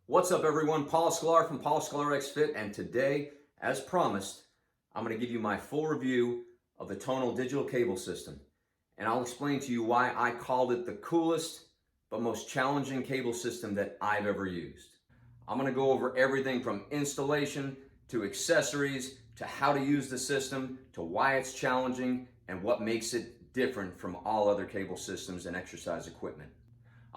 What's up everyone, Paul Sklar from Paul Sklar X Fit, and today, as promised, I'm going to give you my full review of the Tonal digital cable system. And I'll explain to you why I called it the coolest but most challenging cable system that I've ever used. I'm going to go over everything from installation to accessories to how to use the system to why it's challenging and what makes it different from all other cable systems and exercise equipment.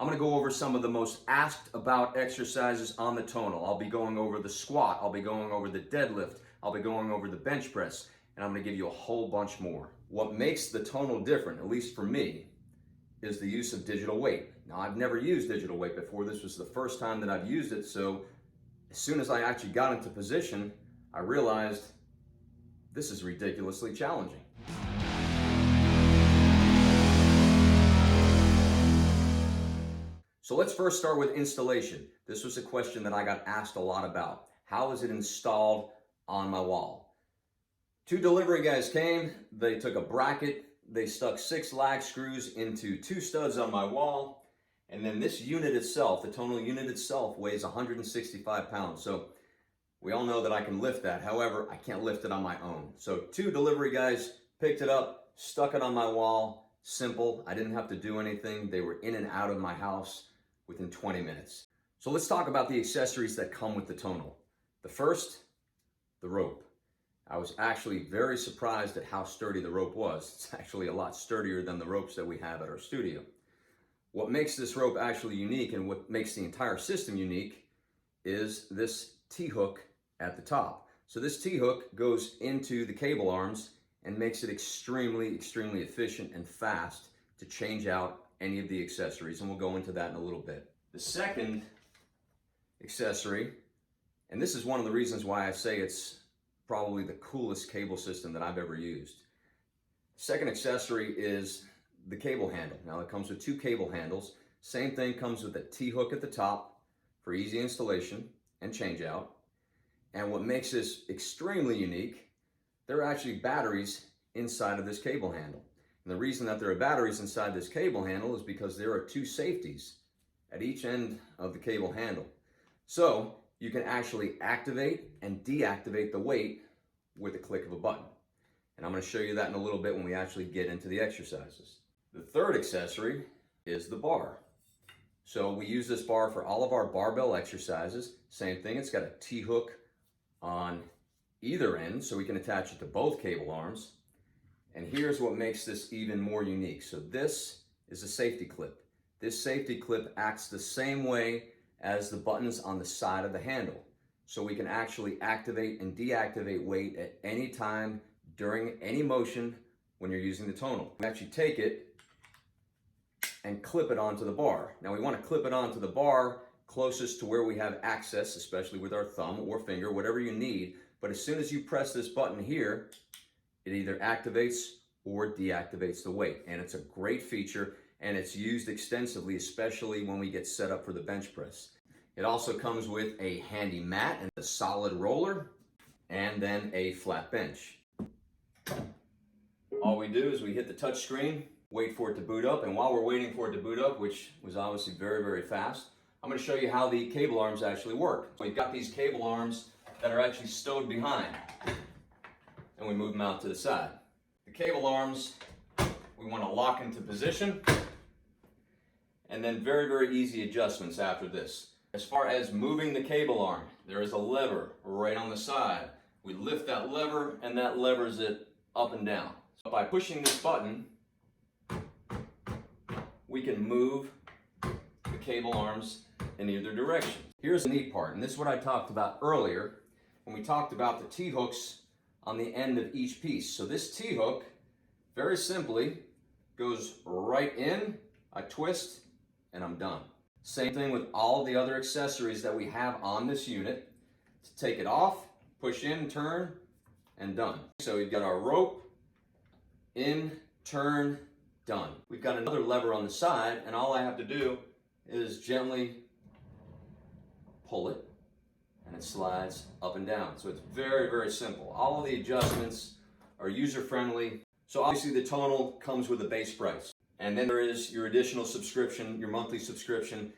I'm going to go over some of the most asked about exercises on the Tonal. I'll be going over the squat, I'll be going over the deadlift, I'll be going over the bench press, and I'm going to give you a whole bunch more. What makes the Tonal different, at least for me, is the use of digital weight. Now, I've never used digital weight before. This was the first time that I've used it, so as soon as I actually got into position, I realized this is ridiculously challenging. So let's first start with installation. This was a question that I got asked a lot about. How is it installed on my wall? 2 delivery guys came, they took a bracket, they stuck 6 lag screws into 2 studs on my wall, and then this unit itself, the Tonal unit itself, weighs 165 pounds. So we all know that I can lift that. However, I can't lift it on my own. So 2 delivery guys picked it up, stuck it on my wall. Simple. I didn't have to do anything. They were in and out of my house within 20 minutes. So let's talk about the accessories that come with the Tonal. The first, the rope. I was actually very surprised at how sturdy the rope was. It's actually a lot sturdier than the ropes that we have at our studio. What makes this rope actually unique and what makes the entire system unique is this T-hook at the top. So this T-hook goes into the cable arms and makes it extremely efficient and fast to change out any of the accessories, and we'll go into that in a little bit. The second accessory, and this is one of the reasons why I say it's probably the coolest cable system that I've ever used. Second accessory is the cable handle. Now it comes with 2 cable handles. Same thing, comes with a T-hook at the top for easy installation and change out. And what makes this extremely unique, there are actually batteries inside of this cable handle. And the reason that there are batteries inside this cable handle is because there are 2 safeties at each end of the cable handle. So you can actually activate and deactivate the weight with a click of a button. And I'm going to show you that in a little bit when we actually get into the exercises. The third accessory is the bar. So we use this bar for all of our barbell exercises. Same thing, it's got a T-hook on either end so we can attach it to both cable arms. And here's what makes this even more unique. So this is a safety clip. This safety clip acts the same way as the buttons on the side of the handle. So we can actually activate and deactivate weight at any time during any motion when you're using the Tonal. We actually take it and clip it onto the bar. Now we want to clip it onto the bar closest to where we have access, especially with our thumb or finger, whatever you need. But as soon as you press this button here, it either activates or deactivates the weight. And it's a great feature, and it's used extensively, especially when we get set up for the bench press. It also comes with a handy mat and a solid roller, and then a flat bench. All we do is we hit the touch screen, wait for it to boot up, and while we're waiting for it to boot up, which was obviously very fast, I'm going to show you how the cable arms actually work. So we've got these cable arms that are actually stowed behind, and we move them out to the side. The cable arms, we want to lock into position, and then very easy adjustments after this. As far as moving the cable arm, there is a lever right on the side. We lift that lever, and that levers it up and down. So by pushing this button, we can move the cable arms in either direction. Here's the neat part, and this is what I talked about earlier when we talked about the T-hooks on the end of each piece. So this T-hook, very simply, goes right in, I twist, and I'm done. Same thing with all the other accessories that we have on this unit. To take it off, push in, turn, and done. So we've got our rope, in, turn, done. We've got another lever on the side, and all I have to do is gently pull it, and it slides up and down. So it's very simple. All of the adjustments are user-friendly. So obviously the Tonal comes with a base price. And then there is your additional subscription, your monthly subscription,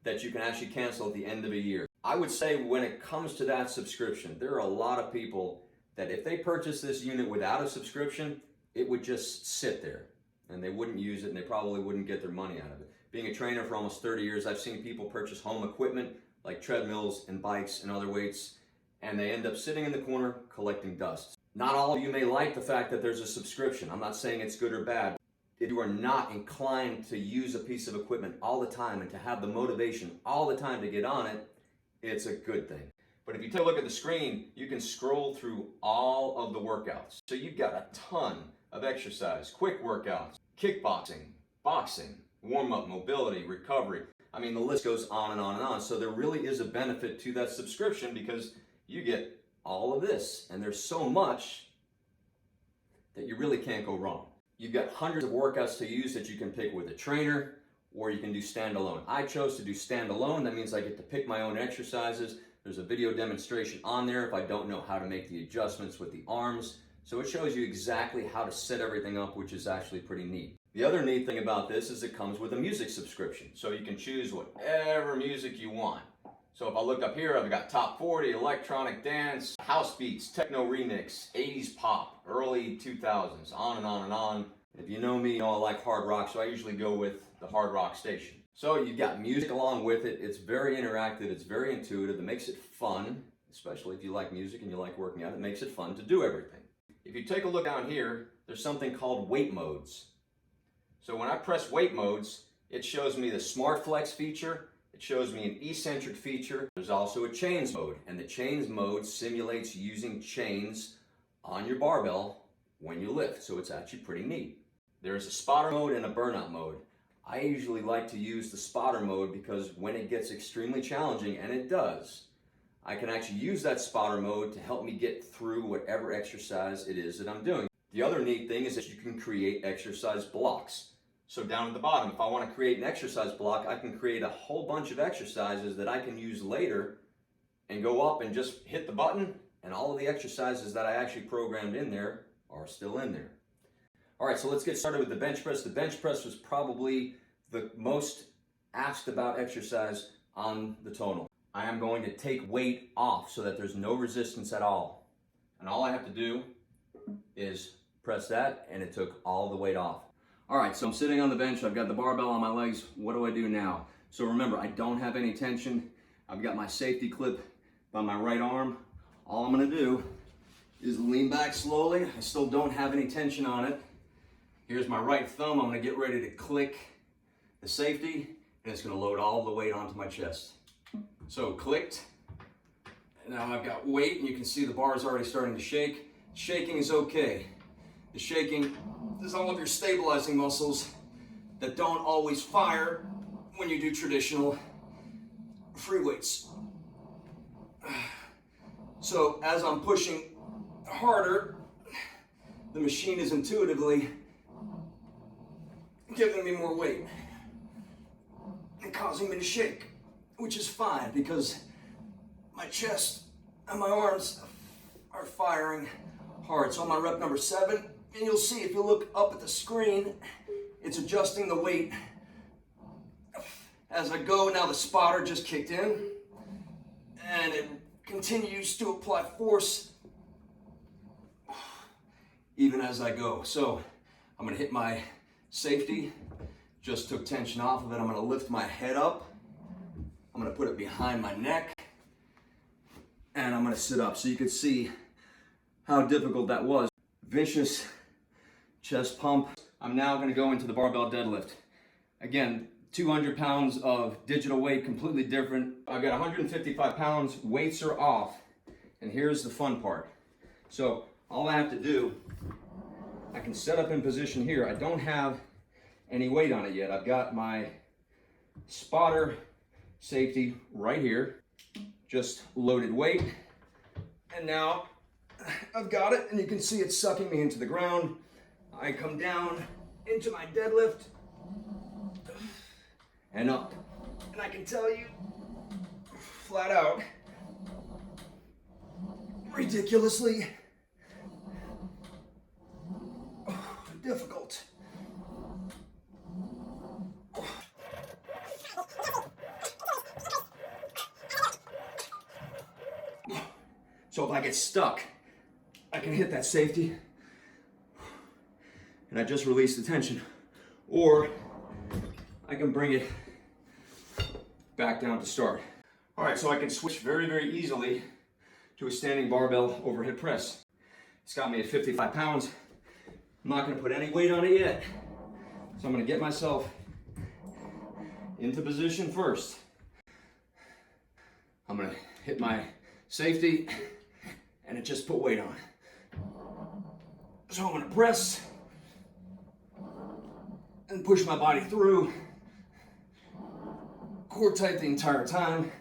that you can actually cancel at the end of a year. I would say when it comes to that subscription, there are a lot of people that if they purchase this unit without a subscription, it would just sit there and they wouldn't use it and they probably wouldn't get their money out of it. Being a trainer for almost 30 years, I've seen people purchase home equipment like treadmills and bikes and other weights, and they end up sitting in the corner collecting dust. Not all of you may like the fact that there's a subscription. I'm not saying it's good or bad. If you are not inclined to use a piece of equipment all the time and to have the motivation all the time to get on it, it's a good thing. But if you take a look at the screen, you can scroll through all of the workouts. So you've got a ton of exercise, quick workouts, kickboxing, boxing, warm-up, mobility, recovery. I mean, the list goes on and on and on. So there really is a benefit to that subscription because you get all of this. And there's so much that you really can't go wrong. You've got hundreds of workouts to use that you can pick with a trainer, or you can do standalone. I chose to do standalone. That means I get to pick my own exercises. There's a video demonstration on there if I don't know how to make the adjustments with the arms. So it shows you exactly how to set everything up, which is actually pretty neat. The other neat thing about this is it comes with a music subscription. So you can choose whatever music you want. So if I look up here, I've got top 40, electronic dance, house beats, techno remix, 80s pop, early 2000s, on and on and on. If you know me, you know I like hard rock, so I usually go with the hard rock station. So you've got music along with it. It's very interactive. It's very intuitive. It makes it fun, especially if you like music and you like working out. It makes it fun to do everything. If you take a look down here, there's something called weight modes. So when I press weight modes, it shows me the Smart Flex feature. It shows me an eccentric feature. There's also a chains mode, and the chains mode simulates using chains on your barbell when you lift. So it's actually pretty neat. There's a spotter mode and a burnout mode. I usually like to use the spotter mode because when it gets extremely challenging, and it does, I can actually use that spotter mode to help me get through whatever exercise it is that I'm doing. The other neat thing is that you can create exercise blocks. So down at the bottom, if I want to create an exercise block, I can create a whole bunch of exercises that I can use later and go up and just hit the button, and all of the exercises that I actually programmed in there are still in there. All right, so let's get started with the bench press. The bench press was probably the most asked about exercise on the Tonal. I am going to take weight off so that there's no resistance at all. And all I have to do is press that, and it took all the weight off. All right, so I'm sitting on the bench. I've got the barbell on my legs. What do I do now? So remember, I don't have any tension. I've got my safety clip by my right arm. All I'm gonna do is lean back slowly. I still don't have any tension on it. Here's my right thumb. I'm gonna get ready to click the safety, and it's gonna load all the weight onto my chest. So clicked. Now I've got weight, and you can see the bar is already starting to shake. Shaking is okay. The shaking is all of your stabilizing muscles that don't always fire when you do traditional free weights. So as I'm pushing harder, the machine is intuitively giving me more weight and causing me to shake, which is fine because my chest and my arms are firing hard. So I'm on rep number 7, and you'll see if you look up at the screen, it's adjusting the weight as I go. Now the spotter just kicked in, and it continues to apply force even as I go. So I'm gonna hit my safety, just took tension off of it. I'm gonna lift my head up. I'm gonna put it behind my neck, and I'm gonna sit up. So you can see how difficult that was. Vicious chest pump. I'm now gonna go into the barbell deadlift. Again, 200 pounds of digital weight, completely different. I've got 155 pounds, weights are off. And here's the fun part. So all I have to do, I can set up in position here. I don't have any weight on it yet. I've got my spotter safety right here, just loaded weight. And now I've got it, and you can see it's sucking me into the ground. I come down into my deadlift and up. And I can tell you, flat out, ridiculously difficult. So if I get stuck, I can hit that safety and I just release the tension. Or I can bring it back down to start. All right, so I can switch very, very easily to a standing barbell overhead press. It's got me at 55 pounds. I'm not gonna put any weight on it yet. So I'm gonna get myself into position first. I'm gonna hit my safety and it just put weight on. So I'm gonna press and push my body through. Core tight the entire time.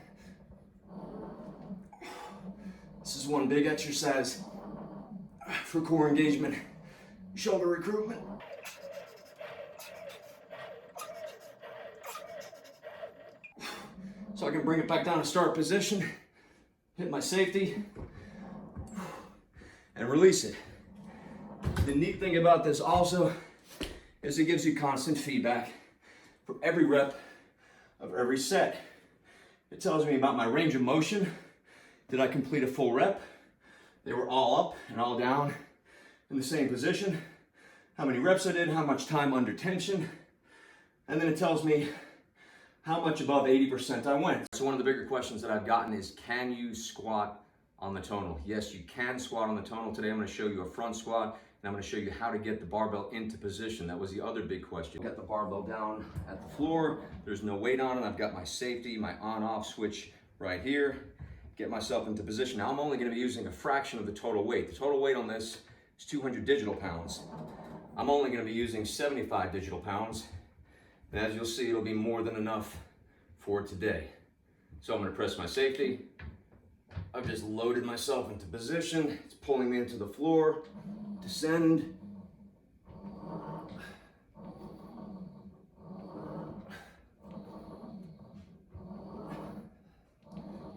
This is one big exercise for core engagement, shoulder recruitment. So I can bring it back down to start position, hit my safety, and release it. The neat thing about this also is it gives you constant feedback for every rep of every set. It tells me about my range of motion. Did I complete a full rep? They were all up and all down in the same position. How many reps I did, how much time under tension. And then it tells me how much above 80% I went. So one of the bigger questions that I've gotten is, can you squat on the tonal? Yes, you can squat on the tonal. Today I'm gonna show you a front squat and I'm gonna show you how to get the barbell into position. That was the other big question. Got the barbell down at the floor. There's no weight on it. I've got my safety, my on-off switch right here. Get myself into position. Now I'm only gonna be using a fraction of the total weight. The total weight on this is 200 digital pounds. I'm only gonna be using 75 digital pounds. And as you'll see, it'll be more than enough for today. So I'm gonna press my safety. I've just loaded myself into position. It's pulling me into the floor. Descend.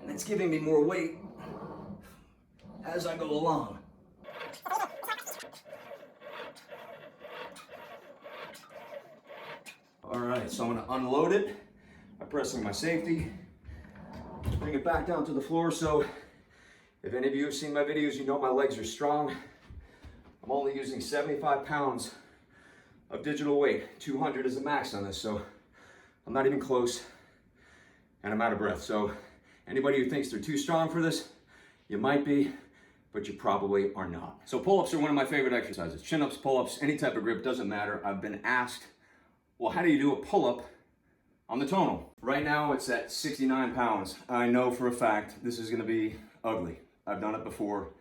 And it's giving me more weight as I go along. All right, so I'm gonna unload it by pressing my safety, bring it back down to the floor. So if any of you have seen my videos, you know my legs are strong. I'm only using 75 pounds of digital weight. 200 is the max on this, so I'm not even close, and I'm out of breath. So anybody who thinks they're too strong for this, you might be, but you probably are not. So pull-ups are one of my favorite exercises. Chin-ups, pull-ups, any type of grip, doesn't matter. I've been asked, well, how do you do a pull-up on the tonal? Right now it's at 69 pounds. I know for a fact this is gonna be ugly. I've done it before.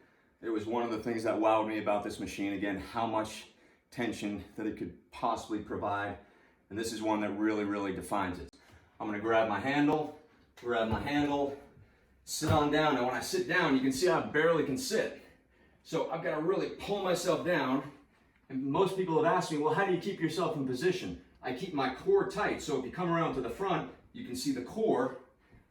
It was one of the things that wowed me about this machine. Again, how much tension that it could possibly provide. And this is one that really, really defines it. I'm gonna grab my handle, sit on down. Now when I sit down, you can see I barely can sit. So I've gotta really pull myself down. And most people have asked me, well, how do you keep yourself in position? I keep my core tight. So if you come around to the front, you can see the core.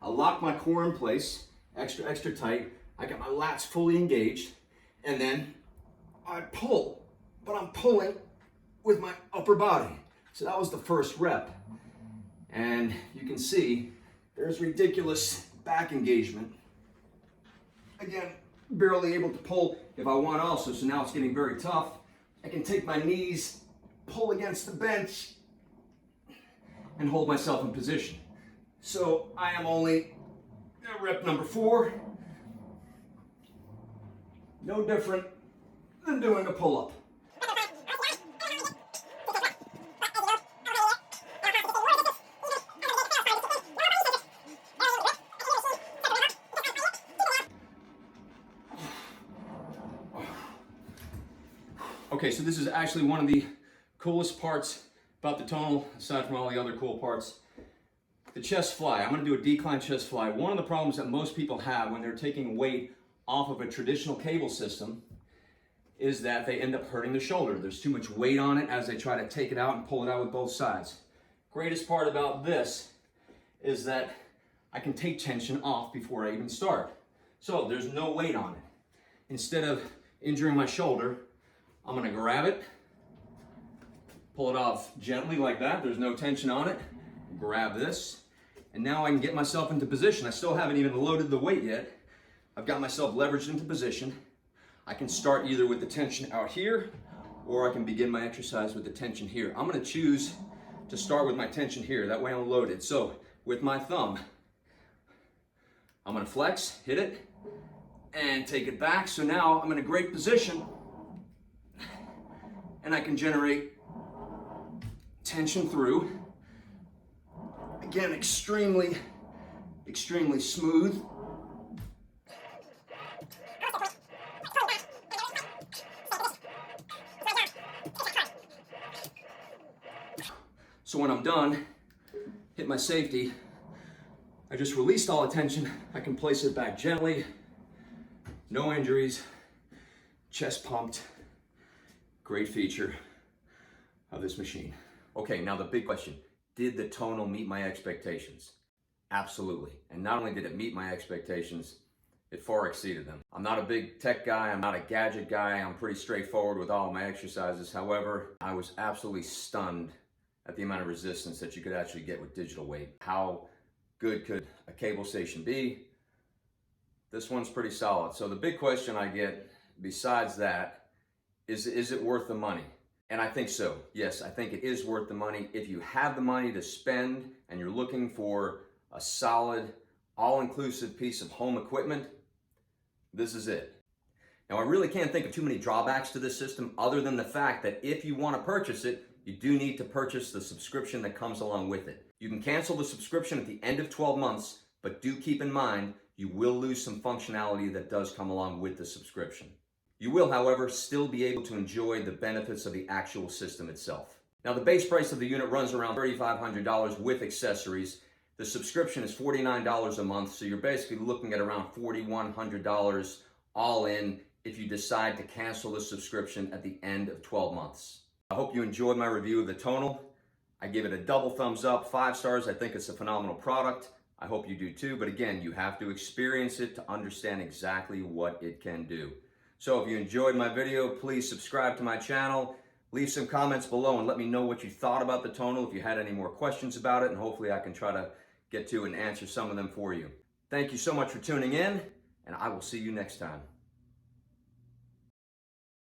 I lock my core in place, extra, extra tight. I got my lats fully engaged. And then I pull, but I'm pulling with my upper body. So that was the first rep. And you can see there's ridiculous back engagement. Again, barely able to pull if I want also. So now it's getting very tough. I can take my knees, pull against the bench, and hold myself in position. So I am only at rep number 4. No different than doing a pull-up. Okay, so this is actually one of the coolest parts about the tonal, aside from all the other cool parts. The chest fly. I'm gonna do a decline chest fly. One of the problems that most people have when they're taking weight off of a traditional cable system is that they end up hurting the shoulder. There's too much weight on it as they try to take it out and pull it out with both sides. Greatest part about this is that I can take tension off before I even start. So there's no weight on it. Instead of injuring my shoulder, I'm gonna grab it, pull it off gently like that. There's no tension on it. Grab this, and now I can get myself into position. I still haven't even loaded the weight yet. I've got myself leveraged into position. I can start either with the tension out here, or I can begin my exercise with the tension here. I'm gonna choose to start with my tension here. That way I'm loaded. So with my thumb, I'm gonna flex, hit it, and take it back. So now I'm in a great position, and I can generate tension through. Again, extremely smooth. So when I'm done, hit my safety, I just released all the tension. I can place it back gently, no injuries, chest pumped. Great feature of this machine. Okay, now the big question, did the Tonal meet my expectations? Absolutely. And not only did it meet my expectations, it far exceeded them. I'm not a big tech guy, I'm not a gadget guy, I'm pretty straightforward with all of my exercises. However, I was absolutely stunned at the amount of resistance that you could actually get with digital weight. How good could a cable station be? This one's pretty solid. So the big question I get besides that is it worth the money? And I think so. Yes, I think it is worth the money. If you have the money to spend and you're looking for a solid, all-inclusive piece of home equipment, this is it. Now, I really can't think of too many drawbacks to this system other than the fact that if you want to purchase it, you do need to purchase the subscription that comes along with it. You can cancel the subscription at the end of 12 months, but do keep in mind, you will lose some functionality that does come along with the subscription. You will, however, still be able to enjoy the benefits of the actual system itself. Now, the base price of the unit runs around $3,500 with accessories. The subscription is $49 a month, so you're basically looking at around $4,100 all in if you decide to cancel the subscription at the end of 12 months. I hope you enjoyed my review of the Tonal. I give it a double thumbs up, 5 stars. I think it's a phenomenal product. I hope you do too, but again, you have to experience it to understand exactly what it can do. So if you enjoyed my video, please subscribe to my channel. Leave some comments below and let me know what you thought about the Tonal, if you had any more questions about it, and hopefully I can try to get to and answer some of them for you. Thank you so much for tuning in, and I will see you next time.